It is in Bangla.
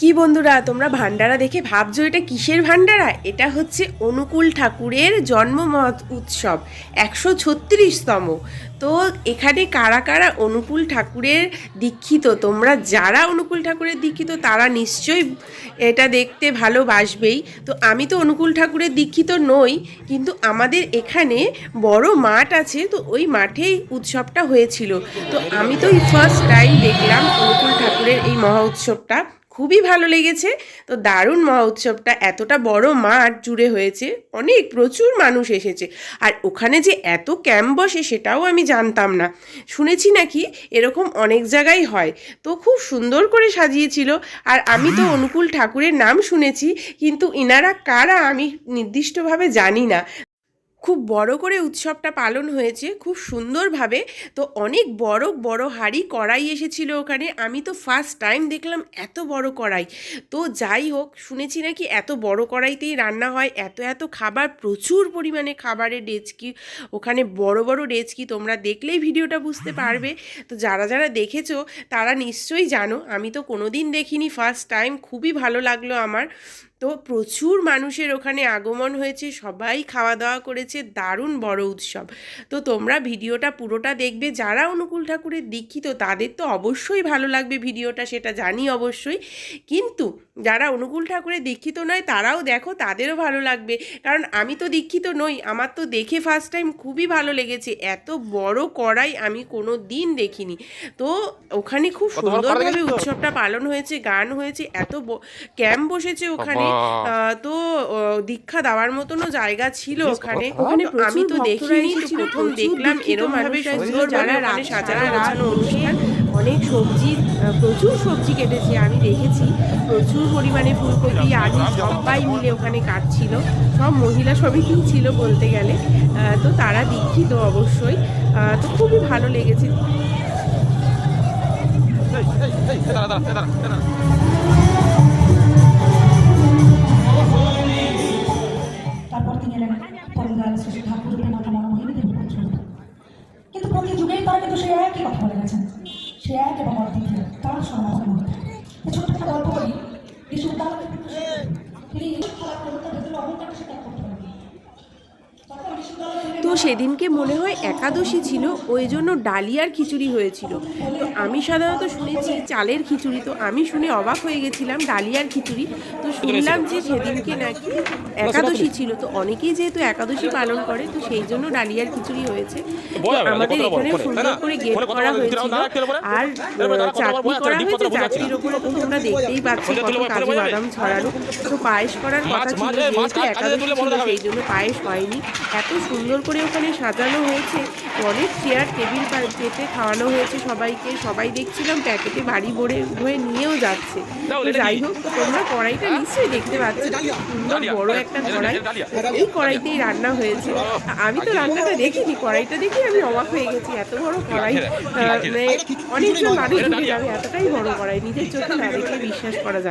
কি বন্ধুরা, তোমরা ভান্ডারা দেখে ভাবছো এটা কিসের ভান্ডারা? এটা হচ্ছে অনুকূল ঠাকুরের জন্ম উৎসব 136তম। তো এখানে কারা কারা অনুকূল ঠাকুরের দীক্ষিত, তোমরা যারা অনুকূল ঠাকুরের দীক্ষিত তারা নিশ্চয়ই এটা দেখতে ভালোবাসবেই। তো আমি তো অনুকূল ঠাকুরের দীক্ষিত নই, কিন্তু আমাদের এখানে বড় মাঠ আছে, তো ওই মাঠেই উৎসবটা হয়েছিল। তো আমি তো এই ফার্স্ট টাইম দেখলাম অনুকূল ঠাকুরের এই মহা উৎসবটা, খুবই ভালো লেগেছে। তো দারুণ মহা উৎসবটা এতটা বড় মাঠ জুড়ে হয়েছে, অনেক প্রচুর মানুষ এসেছে। আর ওখানে যে এত ক্যাম্প বসে সেটাও আমি জানতাম না, শুনেছি নাকি এরকম অনেক জায়গায় হয়। তো খুব সুন্দর করে সাজিয়েছিল। আর আমি তো অনুকূল ঠাকুরের নাম শুনেছি, কিন্তু ইনারা কারা আমি নির্দিষ্টভাবে জানি না। খুব বড় করে উৎসবটা পালন হয়েছে, খুব সুন্দরভাবে। তো অনেক বড় বড় হাঁড়ি কড়াই এসেছিল ওখানে, আমি তো ফার্স্ট টাইম দেখলাম এত বড় কড়াই। তো যাই হোক, শুনেছি নাকি এত বড় কড়াইতেই রান্না হয়, এত এত খাবার, প্রচুর পরিমাণে খাবারের ডেচকি ওখানে, বড় বড় ডেচকি, তোমরা দেখলেই ভিডিওটা বুঝতে পারবে। তো যারা যারা দেখেছো তারা নিশ্চয়ই জানো, আমি তো কোনোদিন দেখিনি, ফার্স্ট টাইম। খুবই ভালো লাগলো আমার। তো প্রচুর মানুষের ওখানে আগমন হয়েছে, সবাই খাওয়া দাওয়া করেছে, দারুণ বড় উৎসব। তো তোমরা ভিডিওটা পুরোটা দেখবে, যারা অনুকূল ঠাকুরের দীক্ষিত তাদের তো অবশ্যই ভালো লাগবে ভিডিওটা, সেটা জানি অবশ্যই। কিন্তু যারা অনুকূল ঠাকুরের দীক্ষিত নয় তারাও দেখো, তাদেরও ভালো লাগবে। কারণ আমি তো দীক্ষিত নই, আমার তো দেখে ফার্স্ট টাইম খুবই ভালো লেগেছে। এত বড় কড়াই আমি কোনো দিন দেখিনি। তো ওখানে খুব সুন্দরভাবে উৎসবটা পালন হয়েছে, গান হয়েছে, এত ক্যাম্প বসেছে ওখানে। তো দীক্ষা দেওয়ার মতনও জায়গা ছিল ওখানে। আমি তো দেখিনি, প্রথম দেখলাম এরকম ভাবে সুন্দর যারা রাতে সাজানো গোছানো অনুষ্ঠান। অনেক সবজি, প্রচুর সবজি কেটেছে, আমি দেখেছি প্রচুর পরিমাণে ফুলকপি, আলু সবাই মিলে ওখানে কাটছিল। সব মহিলা সমিতিই ছিল বলতে গেলে। তো তারা দীক্ষিত অবশ্যই। তো খুবই ভালো লেগেছে। তারপর তিনি এলেন পরমদয়াল শ্রী ঠাকুর মাতা মনোমোহিনী দেবী পুত্র। কিন্তু প্রতি যুগেই তারা কিন্তু সে একই কথা বলে গেছেন, সে এক এবং অদ্বিতীয়, তার সনাতন মধ্যে। ছোট্ট একটা গল্প করি, যিশু তিনি অহংকারটা স্বীকার করতে পারেন। তো সেদিনকে মনে হয় একাদশী ছিল, ওই জন্য ডালিয়ার খিচুড়ি হয়েছিল। তো আমি সাধারণত শুনেছি চালের খিচুড়ি, তো আমি শুনে অবাক হয়ে গেছিলাম ডালিয়ার খিচুড়ি। তো শুনলাম যে সেদিনকে নাকি একাদশী ছিল, তো অনেকেই যেহেতু একাদশী পালন করে, তো সেই জন্য ডালিয়ার খিচুড়ি হয়েছে। তো আমাদের এখানে সুন্দর করে গেট করা হয়েছিল, আর চাটনি করা হয়েছে। চাটনির ওপরে তো তোমরা দেখতেই পাচ্ছ কত কাজু বাদাম ছড়ানো। তো পায়েস করার কথা ছিল, যেহেতু একাদশী ছিল সেই জন্য পায়েস হয়নি। এত সুন্দর করে ওখানে সাজানো হয়েছে, অনেক চেয়ার টেবিল পেতে খাওয়ানো হয়েছে সবাইকে। সবাই দেখছিলাম প্যাকেটে বাড়ি ভরে হয়ে নিয়েও যাচ্ছে। তো যাই হোক, তোমরা কড়াইটা নিশ্চয়ই দেখতে পাচ্ছ, সুন্দর বড় একটা কড়াই, এই কড়াইতেই রান্না হয়েছে। আমি তো রান্নাটা দেখিনি, কড়াইটা দেখে আমি অবাক হয়ে গেছি। এত বড় কড়াই, মানে অনেকজন মানুষ ঢুকে যাবে, এতটাই বড় কড়াই, নিজের চোখে না দেখলে বিশ্বাস করা যাবে।